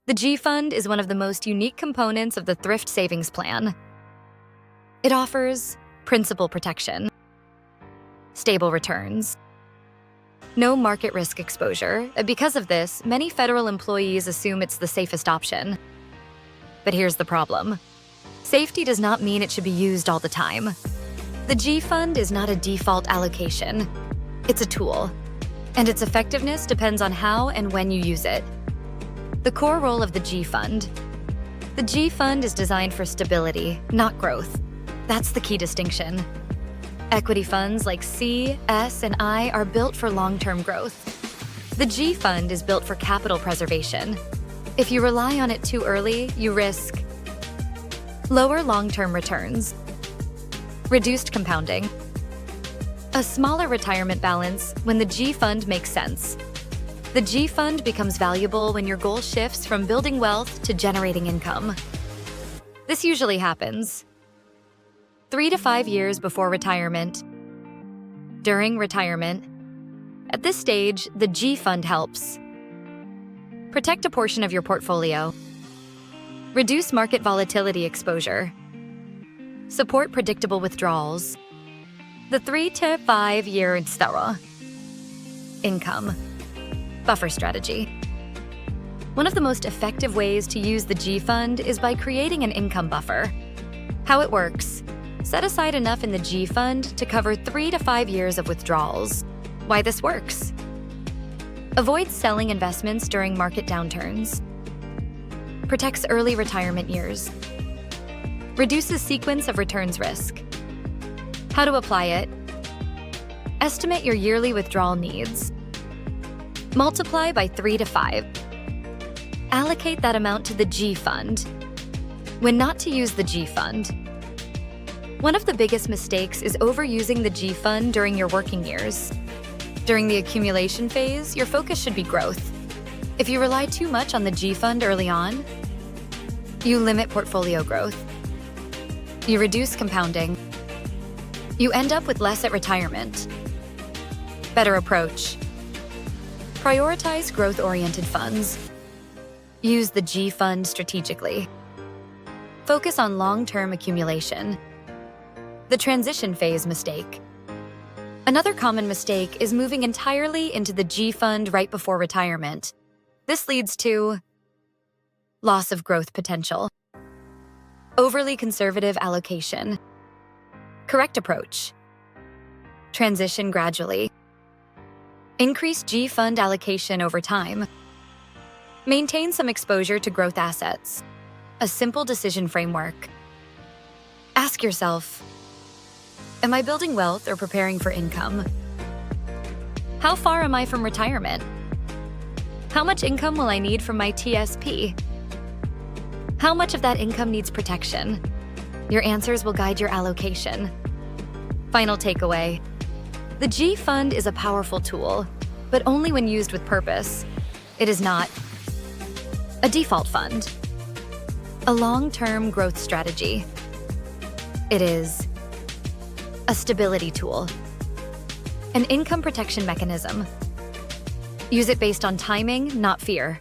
The G Fund is one of the most unique components of the thrift savings plan. It offers principal protection, stable returns, no market risk exposure. Because of this, many federal employees assume it's the safest option. But here's the problem. Safety does not mean it should be used all the time. The G Fund is not a default allocation. It's a tool, and its effectiveness depends on how and when you use it. The core role of the G Fund. The G Fund is designed for stability, not growth. That's the key distinction. Equity funds like C, S, and I are built for long-term growth. The G Fund is built for capital preservation. If you rely on it too early, you risk lower long-term returns, reduced compounding, a smaller retirement balance when the G Fund makes sense. The G Fund becomes valuable when your goal shifts from building wealth to generating income. This usually happens 3 to 5 years before retirement. During retirement, at this stage, the G Fund helps protect a portion of your portfolio, reduce market volatility exposure, support predictable withdrawals. The 3 to 5 year income buffer strategy. One of the most effective ways to use the G Fund is by creating an income buffer. How it works: set aside enough in the G Fund to cover 3 to 5 years of withdrawals. Why this works: avoid selling investments during market downturns, protects early retirement years, reduces sequence of returns risk. How to apply it: estimate your yearly withdrawal needs, multiply by 3 to 5. Allocate that amount to the G Fund. When not to use the G Fund. One of the biggest mistakes is overusing the G Fund during your working years. During the accumulation phase, your focus should be growth. If you rely too much on the G Fund early on, you limit portfolio growth. You reduce compounding. You end up with less at retirement. Better approach: prioritize growth-oriented funds. Use the G Fund strategically. Focus on long-term accumulation. The transition phase mistake. Another common mistake is moving entirely into the G Fund right before retirement. This leads to loss of growth potential. Overly conservative allocation. Correct approach: transition gradually. Increase G Fund allocation over time. Maintain some exposure to growth assets. A simple decision framework. Ask yourself, am I building wealth or preparing for income? How far am I from retirement? How much income will I need from my TSP? How much of that income needs protection? Your answers will guide your allocation. Final takeaway: the G Fund is a powerful tool, but only when used with purpose. It is not a default fund, a long-term growth strategy. It is a stability tool, an income protection mechanism. Use it based on timing, not fear.